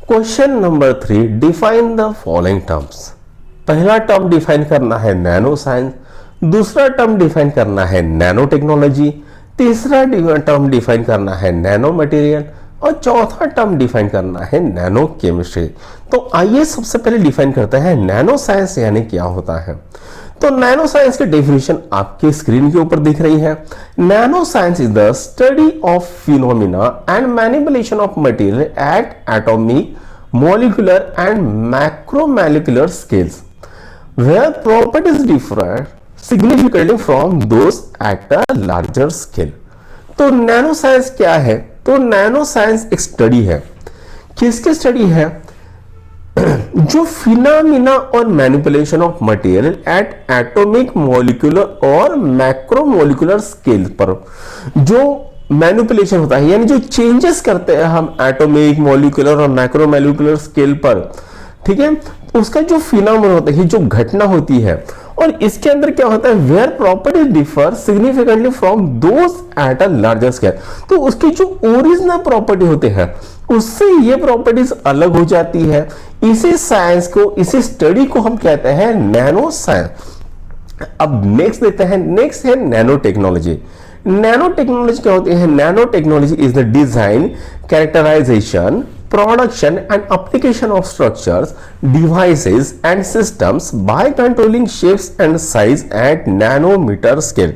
Question number 3, define the following terms. पहला term define करना है नैनो साइंस, दूसरा टर्म डिफाइन करना है नैनो टेक्नोलॉजी, तीसरा टर्म डिफाइन करना है नैनो मटेरियल और चौथा टर्म डिफाइन करना है नैनो केमिस्ट्री। तो आइए सबसे पहले डिफाइन करते हैं नैनो साइंस यानी क्या होता है। तो नैनो साइंस की डेफिनेशन आपके स्क्रीन के ऊपर दिख रही है। Nano science is the study of phenomena and manipulation of material at atomic, molecular and macromolecular scales where properties differ significantly from those at a larger scale। तो nano science क्या है? तो नैनो साइंस एक study है। किसकी study है? जो phenomena और manipulation of material at atomic, molecular और मैक्रोमोलिकुलर स्केल पर जो मैनिपुलेशन होता है, यानी जो चेंजेस करते हैं हम एटॉमिक, मॉलिक्यूलर और मैक्रोमोलिकुलर स्केल पर, ठीक है, उसका जो फिनोमेना होता है, जो घटना होती है, और इसके अंदर क्या होता है, where properties differ significantly from those at a larger scale. तो उसकी जो ओरिजिनल प्रॉपर्टी होते हैं उससे ये प्रॉपर्टीज अलग हो जाती है। इसी साइंस को, इसी स्टडी को हम कहते हैं नैनो साइंस। अब नेक्स्ट देते हैं, नेक्स्ट है नैनो टेक्नोलॉजी। नैनो टेक्नोलॉजी क्या होती है? Nano technology is the design, characterisation, production and application of structures, devices and systems by controlling shapes and size at nanometer scale.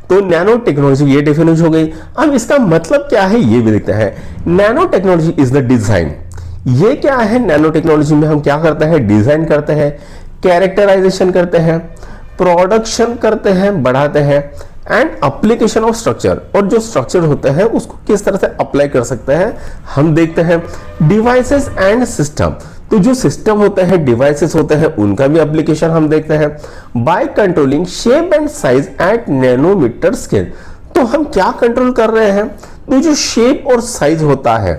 तो नैनो टेक्नोलॉजी ये definition हो गई। अब इसका मतलब क्या है ये भी देखते हैं। Nano technology is the design. ये क्या है? नैनो टेक्नोलॉजी में हम क्या करते हैं? डिजाइन करते हैं, कैरेक्टराइजेशन करते हैं, प्रोडक्शन करते हैं, बढ़ाते हैं, एंड एप्लीकेशन ऑफ स्ट्रक्चर, और जो स्ट्रक्चर होता है उसको किस तरह से अप्लाई कर सकते हैं हम देखते हैं। डिवाइसेस एंड सिस्टम, तो जो सिस्टम होते हैं, डिवाइसेस होते हैं, उनका भी एप्लीकेशन हम देखते हैं। By controlling shape and size at nanometer scale, तो हम क्या कंट्रोल कर रहे हैं? तो जो शेप और साइज होता है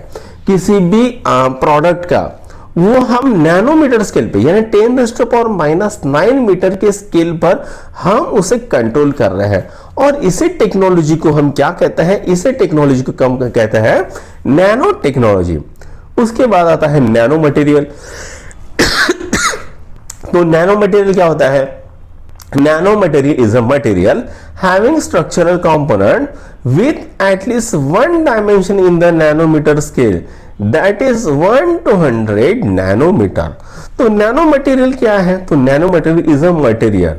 किसी भी प्रोडक्ट का, वो हम नैनोमीटर स्केल पे, यानी 10⁻⁻⁹ मीटर के स्केल पर हम उसे कंट्रोल कर रहे हैं। और इसी टेक्नोलॉजी को हम क्या कहते हैं? इसे टेक्नोलॉजी को कम कहते हैं नैनो टेक्नोलॉजी। उसके बाद आता है नैनो मटेरियल। तो नैनो मटेरियल क्या होता है? Nano material is a material having structural component with at least one dimension in the nanometer scale, that is 1 to 100 nanometer। तो नैनो मटेरियल क्या है? तो nano material is a material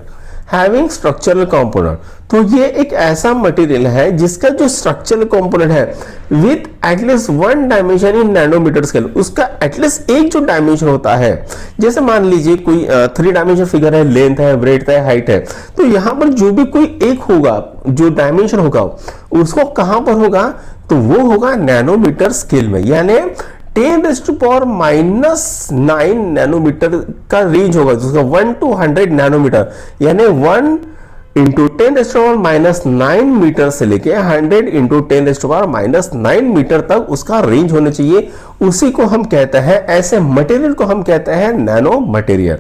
having structural component. तो ये एक ऐसा material है जिसका जो स्ट्रक्चरल कंपोनेंट है with at least 1 dimension in nanometer scale, उसका एटलीस्ट एक जो डायमेंशन होता है, जैसे मान लीजिए कोई 3 डायमेंशन फिगर है, लेंथ है, ब्रेड्थ है, हाइट है, तो यहाँ पर जो भी कोई एक होगा, जो डायमेंशन होगा, उसको कहां पर होगा? तो वो होगा नैनोमीटर स्केल में, यानी 10⁻⁹ नैनोमीटर का रेंज होगा, जिसका 1 to 100 नैनोमीटर, यानी 1 इंटू 10⁻⁹ मीटर से लेके 100 इंटू 10⁻⁹ मीटर तक उसका रेंज होना चाहिए। उसी को हम कहते हैं, ऐसे मटेरियल को हम कहते हैं नैनो मटेरियल।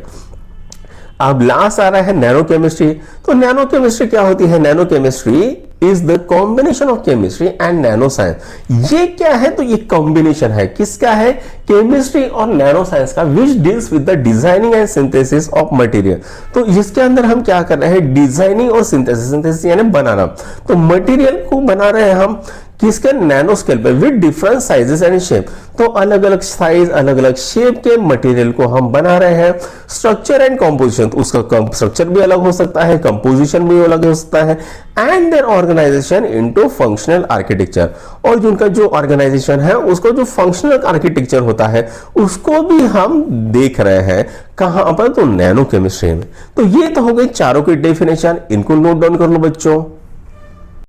अब लास्ट आ रहा है नैनो केमिस्ट्री। तो नैनो केमिस्ट्री क्या होती है? Nano chemistry is the combination of chemistry and nano science. ये क्या है? तो ये कॉम्बिनेशन है, किसका है? केमिस्ट्री और नैनो साइंस का, which deals with the designing and synthesis of material. तो इसके अंदर हम क्या कर रहे हैं? डिजाइनिंग और सिंथेसिस। सिंथेसिस यानी बनाना। तो मटेरियल को बना रहे हैं हम किसके? नैनो स्केल पे, with different sizes and shape. तो अलग अलग साइज, अलग अलग शेप के मटेरियल को हम बना रहे हैं। स्ट्रक्चर एंड कंपोजिशन, तो उसका स्ट्रक्चर भी अलग हो सकता है, कंपोजिशन भी अलग हो सकता है, and their organisation into functional architecture, और जिनका जो ऑर्गेनाइजेशन है उसको जो फंक्शनल आर्किटेक्चर होता है उसको भी हम देख रहे हैं। कहां पर? तो नैनो केमिस्ट्री में। तो ये तो हो गई चारों की डेफिनेशन, इनको नोट डाउन कर लो बच्चों।